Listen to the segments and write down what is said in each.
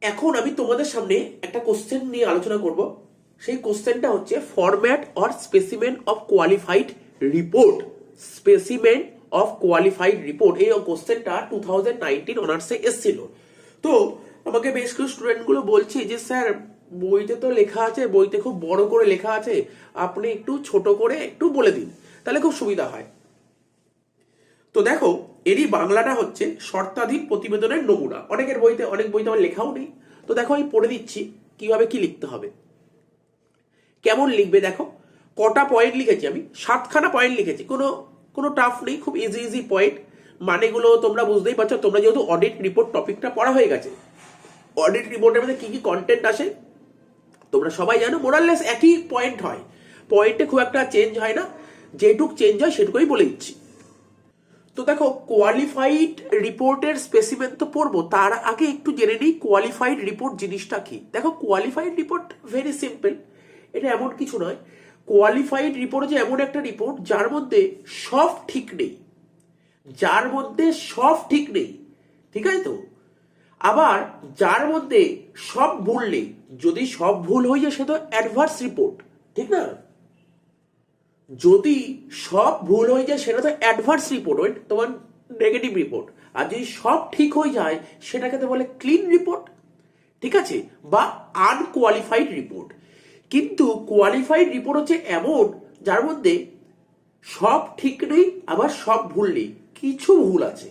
এখন আমি তোমাদের সামনে একটা কোশ্চেন নিয়ে আলোচনা করব। সেই কোশ্চেনটা হচ্ছে format or specimen of qualified report. Specimen of qualified report, এই কোশ্চেনটা 2019 অনার্সে এসেছিল। তো আমাকে বেশ কিছু স্টুডেন্টগুলো বলছে যে স্যার বইতে তো লেখা আছে, বইতে খুব বড় করে লেখা আছে, আপনি একটু ছোট করে একটু বলে দিন, তাহলে খুব সুবিধা হয়। তো দেখো, এরই বাংলাটা হচ্ছে শর্তাধীন প্রতিবেদনের নমুনা। অনেকের বইতে, অনেক বইতে আমার লেখাও নেই। তো দেখো আমি পড়ে দিচ্ছি কিভাবে কি লিখতে হবে। কেমন লিখবে দেখো, কটা পয়েন্ট লিখেছি আমি, 7খানা পয়েন্ট লিখেছি। কোনো কোনো টাফ নেই, খুব ইজি ইজি পয়েন্ট। মানেগুলো তোমরা বুঝতেই পারছো, তোমরা যেহেতু অডিট রিপোর্ট টপিকটা পড়া হয়ে গেছে। অডিট রিপোর্টের মধ্যে কি কি কন্টেন্ট আসে তোমরা সবাই জানো, মোরাললেস একই পয়েন্ট হয়, পয়েন্টে খুব একটা চেঞ্জ হয় না, যেটুক চেঞ্জ হয় সেটুকুই বলে দিচ্ছি। তো দেখো, কোয়ালিফাইড রিপোর্টের স্পেসিমেন তো পড়বো, তার আগে একটু জেনে নিই কোয়ালিফাইড রিপোর্ট জিনিসটা কি। দেখো, কোয়ালিফাইড রিপোর্ট ভেরি সিম্পল, এটা এমন কিছু নয়। কোয়ালিফাইড রিপোর্ট হচ্ছে এমন একটা রিপোর্ট যার মধ্যে সব ঠিক নেই, যার মধ্যে সব ঠিক নেই, ঠিক আছে তো। আবার যার মধ্যে সব ভুল নেই, যদি সব ভুল হয়ে যায় সে তো অ্যাডভার্স রিপোর্ট, ঠিক না। যদি সব ভুল হয়ে যায় সেটা তো অ্যাডভার্স রিপোর্ট, ওই তোমার নেগেটিভ রিপোর্ট। আর যদি সব ঠিক হয়ে যায় সেটাকে তো বলে ক্লিন রিপোর্ট, ঠিক আছে, বা আনকোয়ালিফাইড রিপোর্ট। কিন্তু কোয়ালিফাইড রিপোর্ট হচ্ছে এমন যার মধ্যে সব ঠিক নেই আবার সব ভুল নেই, কিছু ভুল আছে,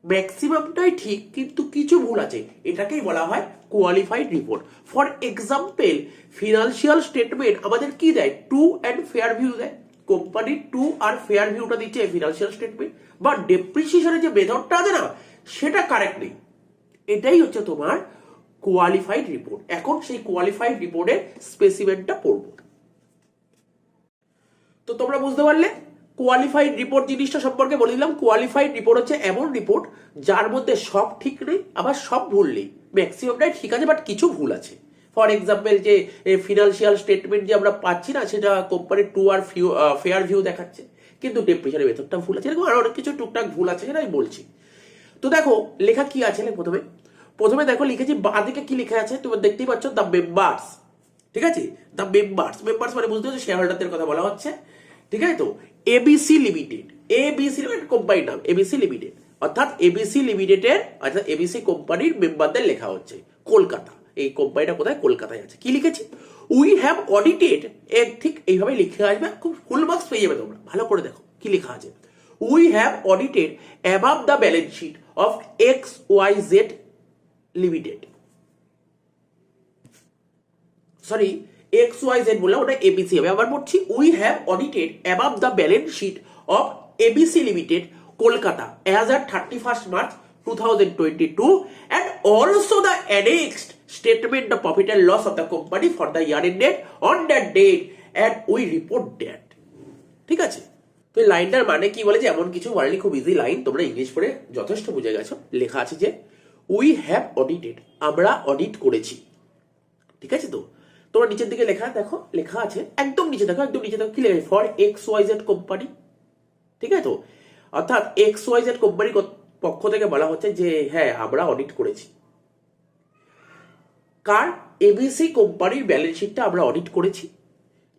ম্যাক্সিমামটাই ঠিক কিন্তু কিছু ভুল আছে, এটাকেই বলা হয় qualified report. For example, financial statement আমাদের কি দেয়, ট্রু অ্যান্ড ফেয়ার ভিউ দেয়। কোম্পানির ট্রু আর ফেয়ার ভিউটা দিচ্ছে ফিনান্সিয়াল স্টেটমেন্ট, বা ডেপ্রিসিয়েশনের যে মেথডটা আছে না সেটা কারেক্ট নেই, এটাই হচ্ছে তোমার কোয়ালিফাইড রিপোর্ট। এখন সেই কোয়ালিফাইড রিপোর্টের স্পেসিমেনটা পড়বো। তো তোমরা বুঝতে পারলে কোয়ালিফাইড রিপোর্ট জিনিসটা সম্পর্কে বলে দিলাম। কোয়ালিফাইড রিপোর্ট হচ্ছে এমন রিপোর্ট যার মধ্যে সব ঠিক নেই আবার সব ভুল নেই, ম্যাক্সিমামটাই ঠিক আছে বাট কিছু ভুল আছে। ফর এক্সাম্পল, যে ফিনান্সিয়াল স্টেটমেন্ট যে আমরা পাচ্ছি না সেটা কোম্পানির ট্রু আর ফেয়ার ভিউ দেখাচ্ছে, কিন্তু ডেপ্রিসিয়েশনের মেথডটা ভুল আছে, এরকম আরো অনেক কিছু টুকটাক ভুল আছে, সেটা আমি বলছি। তো দেখো লেখা কি আছে, প্রথমে প্রথমে দেখো লিখেছি বাঁদিকে কি লেখা আছে, তুমি দেখতেই পাচ্ছ, দ্য মেম্বার্স, ঠিক আছে। দ্য মেম্বার্স, মেম্বার্স মানে বুঝতে হচ্ছে শেয়ার হোল্ডারদের কথা বলা হচ্ছে, ঠিক আছে তো। এবিসি লিমিটেড, এবিসি লিমিটেড কোম্পানির নাম, এবিসি লিমিটেড, অর্থাৎ এবিসি লিমিটেডের, অর্থাৎ এবিসি কোম্পানির মেম্বারদের লেখা হচ্ছে কলকাতা। এই কোম্পানিটা কোথায়, কলকাতায় আছে। কি লিখেছি, উই হ্যাভ অডিটেড, ঠিক এইভাবে লিখে আসবে, খুব ফুল মার্কস পেয়ে যাবে তোমরা। ভালো করে দেখো কি লেখা আছে, we have audited above the balance sheet of XYZ limited, sorry XYZ বললাম, ওটা এবিসি হবে। আবার বলছি, we have audited above the balance sheet of ABC limited Kolkata as at 31st March 2022 and also the annexed statement of profit and loss of the company for the year ended on that date and we report that, ঠিক আছে। তো এই লাইনটার মানে কি বলে, যে এমন কিছু বলেনি, খুব ইজি লাইন, তোমরা ইংলিশ পড়ে যথেষ্ট বুঝে গেছো। লেখা আছে যে উই হ্যাভ অডিটেড, আমরা অডিট করেছি, ঠিক আছে তো। তোমার নিচের দিকে লেখা দেখো, লেখা আছে একদম নিচে দেখো, একদম নিচে দেখো কি লেখা, ফর XYZ কোম্পানি, ঠিক আছে তো। অর্থাৎ XYZ কোম্পানির পক্ষ থেকে বলা হচ্ছে যে হ্যাঁ আমরা অডিট করেছি। কার, এবিসি কোম্পানির ব্যালেন্স শিটটা আমরা অডিট করেছি,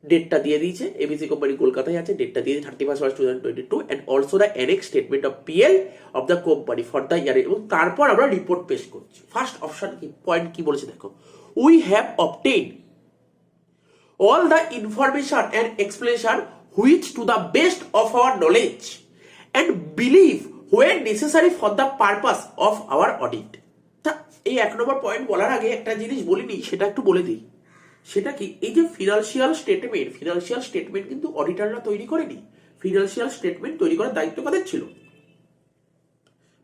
ডেটটা দিয়ে দিয়েছে, এবিসি কোম্পানি কলকাতায় আছে, ডেটটা দিয়ে 31st March 2022 and also the annexed statement of PL of the company for the year, এবং তারপর আমরা রিপোর্ট পেশ করছি। ফার্স্ট অপশন কি, পয়েন্ট কি বলেছে দেখো, we have obtained all the information and explanation which to the best of our knowledge and belief were necessary for the purpose of our audit। তা এই 1 নম্বর পয়েন্ট বলার আগে একটা জিনিস বলিনি, সেটা একটু বলে দিই। সেটা কি, এই যে ফিনান্সিয়াল স্টেটমেন্ট, ফিনান্সিয়াল স্টেটমেন্ট কিন্তু অডিটররা তৈরি করেনি। ফিনান্সিয়াল স্টেটমেন্ট তৈরি করার দায়িত্ব কাদের ছিল,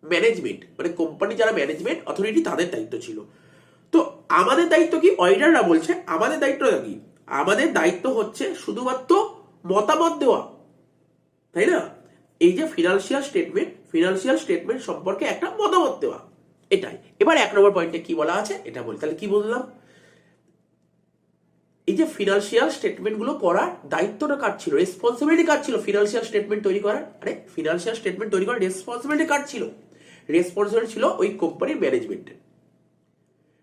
ম্যানেজমেন্ট, মানে কোম্পানি যারা ম্যানেজমেন্ট অথরিটি তাদের দায়িত্ব ছিল। তো আমাদের দায়িত্ব কি, অডিটররা বলছে আমাদের দায়িত্বটা কি, আমাদের দায়িত্ব হচ্ছে শুধুমাত্র মতামত দেওয়া, তাই না। এই যে ফিনান্সিয়াল স্টেটমেন্ট সম্পর্কে একটা মতামত দেওয়া, এটাই। এবার 1 নম্বর পয়েন্টে কি বলা আছে এটা বলি, তাহলে কি বললাম, এই যে ফিনান্সিয়াল স্টেটমেন্ট গুলো করার দায়িত্বটা কার ছিল, রেসপন্সিবিলিটি কার ছিল ফিনান্সিয়াল স্টেটমেন্ট তৈরি করার, আরে ফিনান্সিয়াল স্টেটমেন্ট তৈরি করার রেসপন্সিবিলিটি কার ছিল, রেসপন্সিবিলিটি ছিল ওই কোম্পানির ম্যানেজমেন্টের।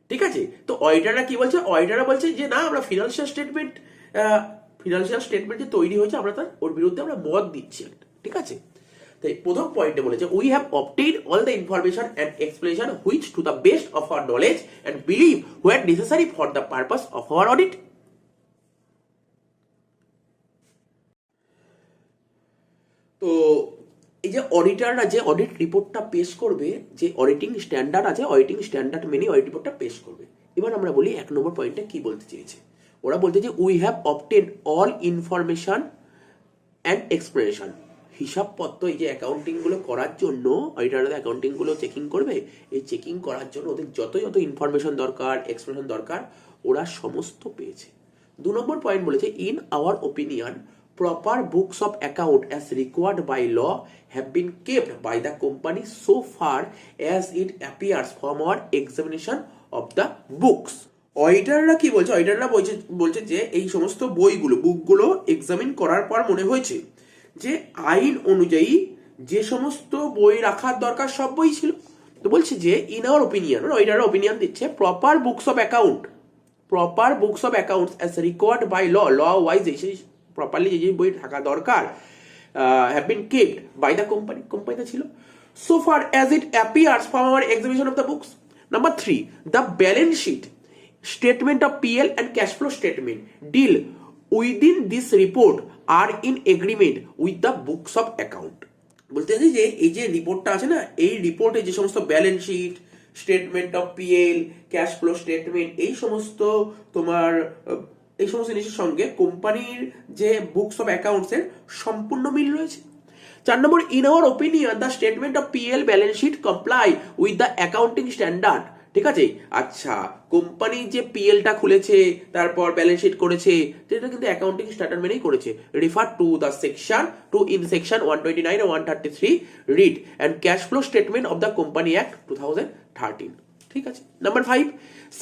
ঠিক আছে, তো অডিটররা কি বলছে, অডিটররা বলছে যে না আমরা ফিনান্সিয়াল স্টেটমেন্ট যে তৈরি হয়েছে আমরা তার ওর বিরুদ্ধে আমরা মত দিচ্ছি একটা, ঠিক আছে। তাই প্রথম পয়েন্টে বলেছে we have obtain all the information and explanation which to the best of our knowledge and believe where necessary for the purpose of our audit. তো এই যে অডিটররা যে অডিট রিপোর্টটা পেশ করবে, যে অডিটিং স্ট্যান্ডার্ড আছে, অডিটিং স্ট্যান্ডার্ড মেনে অডিট রিপোর্টটা পেশ করবে। এবার আমরা বলি 1 নম্বর পয়েন্টে কি বলতে চেয়েছে। ওরা বলতে যে we have obtained all information and explanation, হিসাবপত্র এই যে অ্যাকাউন্টিং গুলো করার জন্য অডিটররা অ্যাকাউন্টিং গুলো চেকিং করবে, এই চেকিং করার জন্য ওদের যত যত ইনফরমেশন দরকার, এক্সপ্লেনেশন দরকার, ওরা সমস্ত পেয়েছে। 2 নম্বর পয়েন্ট বলেছে in our opinion proper books of account as required by law have been kept by the company so far as it appears from our examination of the books. অডিটররা কি বলছে, অডিটররা বলছে যে এই সমস্ত বুকগুলো এক্সামিন করার পর মনে হয়েছে যে আইন অনুযায়ী যে সমস্ত বই রাখার দরকার সব বই ছিল। তো বলছে যে ইন আওয়ার ওপিনিয়ন, অডিটররা ওপিনিয়ন দিচ্ছে proper books of account as required by law wise properly যে বই থাকা দরকার have been kept by the কোম্পানিতে ছিল so far as it appears from our examination of the books. Number 3, the balance sheet, statement of PL and cash flow statement deal within this report are in agreement with the books of account. বলতে চাইছি যে এই যে রিপোর্টটা আছে না, এই রিপোর্টে যে সমস্ত balance sheet, statement of PL, cash flow statement, এই সমস্ত তোমার এই সমস্ত জিনিসের সঙ্গে কোম্পানির যে বুকস অফ অ্যাকাউন্টস এর সম্পূর্ণ মিল রয়েছে। 4 number in our opinion the statement of PL balance sheet comply with the accounting standard. ঠিক আছে, আচ্ছা কোম্পানি যে পিএলটা খুলেছে তারপর ব্যালেন্স শিট করেছে সেটা কিন্তু অ্যাকাউন্টিং স্ট্যান্ডার্ড মেনেই করেছে। Refer to the section in section 129 and 133 read and cash flow statement of the company act 2013। ঠিক আছে। Number 5,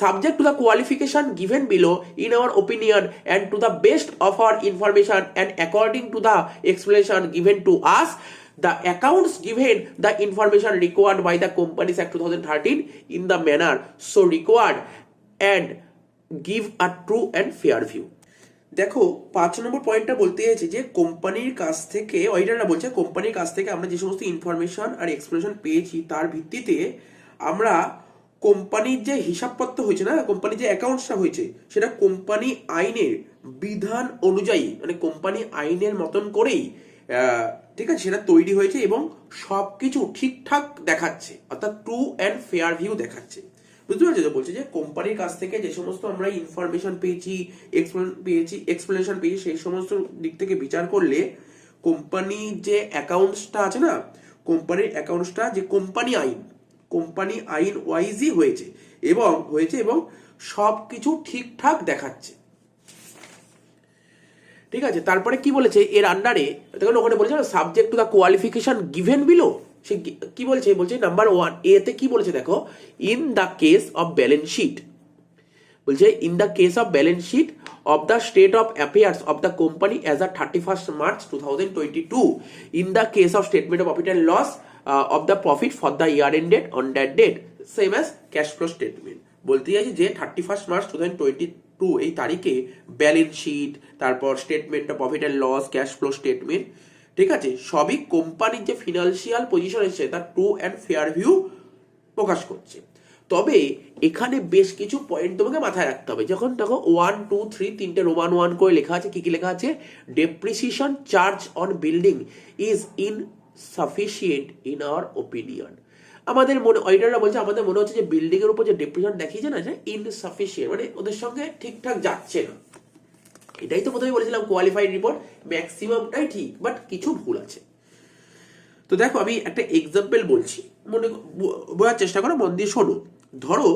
subject to the qualification given below in our opinion and to the best of our information and according to the explanation given to us, the accounts given the information required by the Companies Act 2013 in the manner so required and give a true and fair view. দেখো 5 নম্বর পয়েন্টটা বলতে চাইছে যে কোম্পানির কাছ থেকে, অডিটররা বলছে কোম্পানির কাছ থেকে আমরা যে সমস্ত ইনফরমেশন আর এক্সপ্লেনেশন পেয়েছি তার ভিত্তিতে আমরা কোম্পানির যে হিসাবপত্র হয়েছে না, কোম্পানির যে অ্যাকাউন্টসটা হয়েছে সেটা কোম্পানি আইনের বিধান অনুযায়ী, মানে কোম্পানি আইনের মতন করেই ঠিক আছে সেটা তৈরি হয়েছে এবং সবকিছু ঠিকঠাক দেখাচ্ছে, অর্থাৎ ট্রু অ্যান্ড ফেয়ার ভিউ দেখাচ্ছে। বুঝতে পারছো? যে বলছে যে কোম্পানির কাছ থেকে যে সমস্ত আমরা ইনফরমেশন পেয়েছি, এক্সপ্লেনেশন পেয়েছি, সেই সমস্ত দিক থেকে বিচার করলে কোম্পানির যে অ্যাকাউন্টসটা আছে না, কোম্পানির অ্যাকাউন্টসটা যে কোম্পানি আইন ওয়াইজই হয়েছে এবং সবকিছু ঠিকঠাক দেখাচ্ছে। ঠিক আছে, তারপরে কি বলেছে এর আন্ডারে, ওখানে বলেছে subject to the qualification given below, সে কি বলছে নাম্বার 1 এতে কি বলেছে দেখো, in the case of balance sheet, বলছে in the case of balance sheet of the state of affairs of the company as of 31st March 2022 in the case of statement of profit and loss of the profit for the year ended on that date same as cash flow statement। বলতে চাইছি যে 31st March 2022 এই তারিখে balance sheet, তারপর statement of profit and loss, cash flow statement, ঠিক আছে, সবই কোম্পানির যে ফিনান্সিয়াল পজিশন এসেছে তার ট্রু অ্যান্ড ফেয়ার ভিউ প্রকাশ করছে। তবে এখানে বেশ কিছু পয়েন্ট তোমাকে মাথায় রাখতে হবে। যখন দেখো 1, 2, 3 তিনটে রোমান 1 করে লেখা আছে, কি লেখা আছে, depreciation charge on building is insufficient in our opinion. আমাদের মনে, অডিটররা বলছে আমাদের মনে হচ্ছে যে বিল্ডিং এর উপর যে ডেপ্রিসিয়েশন দেখিয়েছে না, ইনসাফিসিয়েন্ট, মানে ওদের সঙ্গে ঠিকঠাক যাচ্ছে না। এটাই তো প্রথমে বলেছিলাম কোয়ালিফাইড রিপোর্ট ম্যাক্সিমামটাই ঠিক, বাট কিছু ভুল আছে। তো দেখো আমি একটা এক্সাম্পল বলছি, বোঝার চেষ্টা করো, মন দিয়ে শোনো। ধরো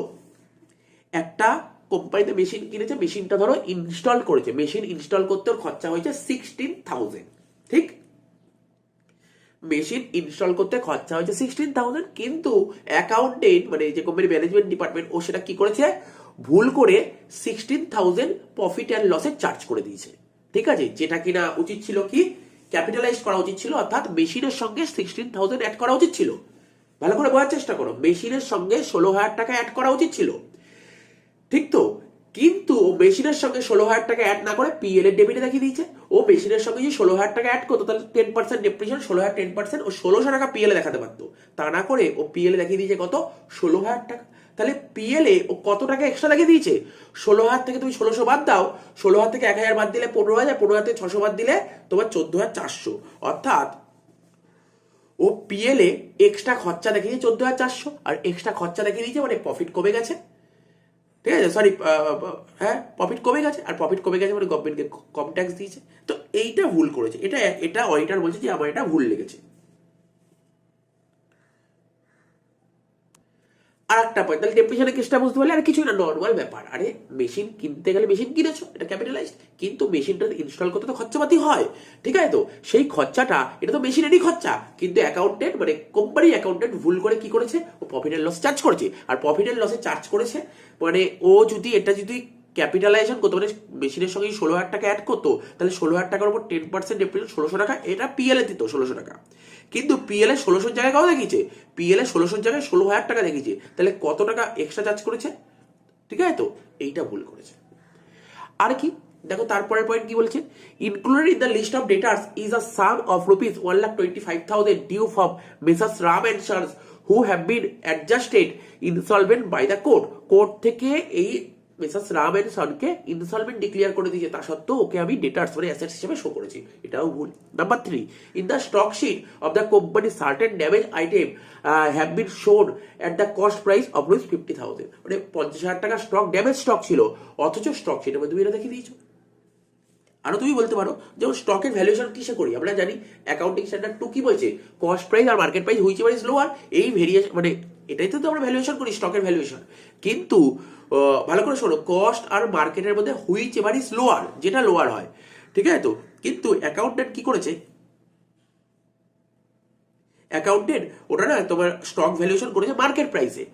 একটা কোম্পানিতে মেশিন কিনেছে, মেশিনটা ধরো ইনস্টল করেছে, মেশিন ইনস্টল করতে ওর খরচা হয়েছে 16,000, ঠিক, মেশিন ইনস্টল করতে খরচা হয়েছে 16,000, কিন্তু অ্যাকাউন্টেন্ট মানে যে কোম্পানি ম্যানেজমেন্ট ডিপার্টমেন্ট ও সেটা কি করেছে, ভুল করে 16,000 প্রফিট অ্যান্ড লসের চার্জ করে দিয়েছে। ঠিক আছে, যেটা কিনা উচিত ছিল কি ক্যাপিটালাইজ করা উচিত ছিল, অর্থাৎ মেশিনের সঙ্গে 16,000 অ্যাড করা উচিত ছিল। ভালো করে বোঝার চেষ্টা করো, মেশিনের সঙ্গে 16,000 টাকা অ্যাড করা উচিত ছিল, ঠিক তো? কিন্তু ও মেশিনের সঙ্গে 16,000 টাকা অ্যাড না করে পিএল এর ডেবিটে দেখিয়ে দিয়েছে। ও মেশিনের সঙ্গে যদি 16,000 টাকা অ্যাড করতো তাহলে 10% ডেপ্রিসিয়েশন, 16,000 10%, ও 1,600 টাকা পিএল এ দেখাতে পারতো। তা না করে ও পিএল এ দেখিয়ে দিয়েছে কত? 16,000 টাকা। তাহলে পিএল এ ও কত টাকা এক্সট্রা দেখিয়ে দিয়েছে? 16,000 থেকে তুমি 1,600 বাদ দাও, 16,000 থেকে 1,000 বাদ দিলে 15,000, 15,000 থেকে 600 বাদ দিলে তোমার 14,400। অর্থাৎ ও পিএল এ এক্সট্রা খরচা দেখিয়ে 14,400, আর এক্সট্রা খরচা দেখিয়ে দিয়েছে মানে প্রফিট কমে গেছে। ঠিক আছে, সরি, হ্যাঁ, প্রফিট কমে গেছে, আর প্রফিট কমে গেছে মানে গভর্নমেন্টকে কম ট্যাক্স দিয়েছে। তো এইটা ভুল করেছে, এটা অডিটর বলছে যে আমার এটা ভুল লেগেছে। আর একটা পয়েন্ট, তাহলে ডেপ্রিসিয়েশনের কেসটা বুঝতে পারলে আর কিছুই না, নর্মাল ব্যাপার। আরে মেশিন কিনতে গেলে মেশিন কিনেছো, এটা ক্যাপিটালাইজড, কিন্তু মেশিনটা ইনস্টল করতে তো খরচাপাতি হয়। ঠিক আছে, তো সেই খরচাটা, এটা তো মেশিনেরই খরচা, কিন্তু অ্যাকাউন্টেন্ট মানে কোম্পানির অ্যাকাউন্টেন্ট ভুল করে কি করেছে? ও প্রফিট এন্ড লস চার্জ করেছে। আর প্রফিট এন্ড লসে চার্জ করেছে মানে ও যদি এটা যদি ক্যাপিটালাইজেশন করতো, মানে মেশিনের সঙ্গে 16,000 টাকা অ্যাড করতো, তাহলে 16,000 টাকার উপর 10% ডেপ্রিসিয়েশন 1,600 টাকা, এটা পিএল এ দিত 1,600 টাকা। কিন্তু পিএল এ 1,600 জায়গায় কত দেখিয়েছে? পিএল এ 1,600 জায়গায় 16,000 টাকা দেখিয়েছে। তাহলে কত টাকা এক্সট্রা চার্জ করেছে? ঠিক আছে, তো এইটা ভুল করেছে। আর কি দেখো, তারপরের পয়েন্ট কি বলছে? Included in the list of debtors is a sum of ₹1,25,000 due from Mrs Ram and sons who have been adjusted insolvent by the court. Court থেকে এই মিসেস রাম এন্ড সনকে ইনসলভেন্ট ডিক্লেয়ার করে দিয়েছে, তা সত্ত্বেও ওকে আমি ডেটার্স মানে অ্যাসেটস হিসেবে শো করেছি, এটাও ভুল। Number 3, in the stock sheet of the company certain damage item have been shown at the cost price of ₹50,000। মানে 50,000 টাকা স্টক, ড্যামেজ স্টক ছিল, অথচ স্টক শিটের মধ্যে তুমি এটা দেখিয়ে দিয়েছো। আরো তুমি বলতে পারো, যেমন স্টকের ভ্যালুয়েশন কিসে করি আমরা জানি, অ্যাকাউন্টিং স্ট্যান্ডার্ড 2 কি বলছে? কস্ট প্রাইস আর market price whichever is lower, এই ভেরিয়েশন মানে এটাই তো আমরা ভ্যালুয়েশন করি, স্টকের ভ্যালুয়েশন। কিন্তু ভালো করে শোনো, কস্ট আর মার্কেটের মধ্যে হুইচ এভার ইজ লোয়ার, যেটা লোয়ার হয়। ঠিক আছে, তো কিন্তু অ্যাকাউন্টেন্ট কি করেছে? অ্যাকাউন্টেন্ট ওটা না তোমার স্টক ভ্যালুয়েশন করেছে মার্কেট প্রাইসে,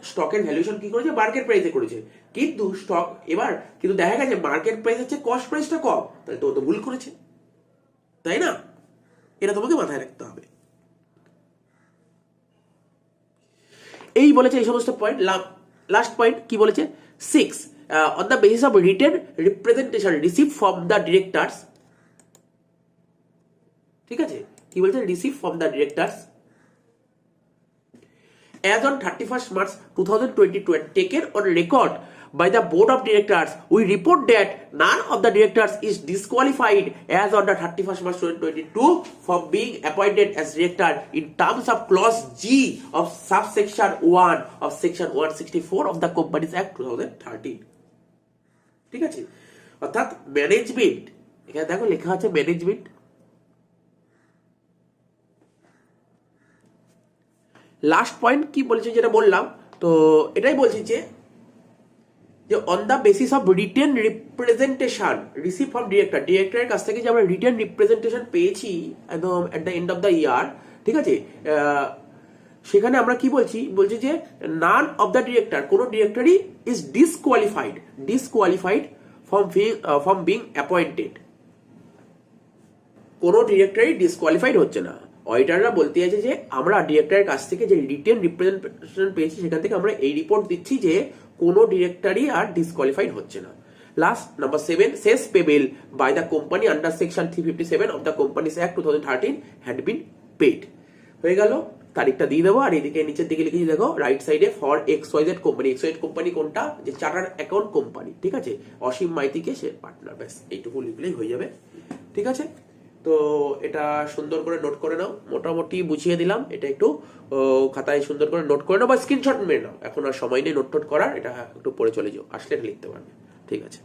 স্টকের ভ্যালুয়েশন কি করেছে? মার্কেট প্রাইসে করেছে। কিন্তু স্টক এবার কিন্তু দেখা গেছে মার্কেট প্রাইস হচ্ছে কস্ট প্রাইসটা কম, তাহলে তো ভুল করেছে, তাই না? এটা তোমাকে মাথায় রাখতে হবে। এই বলেছে এই সমস্ত পয়েন্ট। লাস্ট পয়েন্ট কি বলেছে? 6, on the basis of written representation receive from the directors. ঠিক আছে, কি বলছে? Receive from the directors as on 31st March 2022 and taken on record by the board of directors, we report that none of the directors is disqualified as on the 31st March 2022 from being appointed as director in terms of clause G of subsection 1 of section 164 of the Companies Act 2013। ঠিক আছে, অর্থাৎ management, এখানে দেখো লেখা আছে management. Last point কি বলেছে যেটা বললাম, তো এটাই বলছি যে on the basis of written representation receive from ডিরেক্টরের কাছ থেকে যে আমরা রিটেন রিপ্রেজেন্টেশন পেয়েছি একদম at the end of the year, ঠিক আছে, সেখানে আমরা কি বলছি যে নান অফ দ্য ডিরেক্টর, কোনো ডিরেক্টরই is disqualified from being appointed, কোনো ডিরেক্টরই ডিসকোয়ালিফাইড হচ্ছে না। অডিটররা বলতে আছে যে আমরা ডিরেক্টরের কাছ থেকে যে রিটেন রিপ্রেজেন্টেশন পেয়েছি সেখান থেকে আমরা এই রিপোর্ট দিচ্ছি যে কোনো ডিরেক্টরই আর ডিসকোয়ালিফাইড হচ্ছে না। Last number 7, cess payable by the company under section 357 of the companies act 2013 had been paid. হয়ে গেল, তারিখটা দিয়ে দেবো। আর এদিকে নিচের দিকে লিখেছি দেখো রাইট সাইডে for XYZ company. XYZ company কোনটা? যে চার্টার্ড অ্যাকাউন্ট কোম্পানি। ঠিক আছে, অসীম মাইতিকে সে পার্টনার, ব্যাস এইটুকু লিখলেই হয়ে যাবে। ঠিক আছে, তো এটা সুন্দর করে নোট করে নাও, মোটামুটি বুঝিয়ে দিলাম। এটা একটু খাতায় সুন্দর করে নোট করে নাও বা স্ক্রিনশট মেরে নাও, এখন আর সময় নেই নোট করার, এটা একটু পরে চলে যাও, আসলে লিখতে পারবে। ঠিক আছে।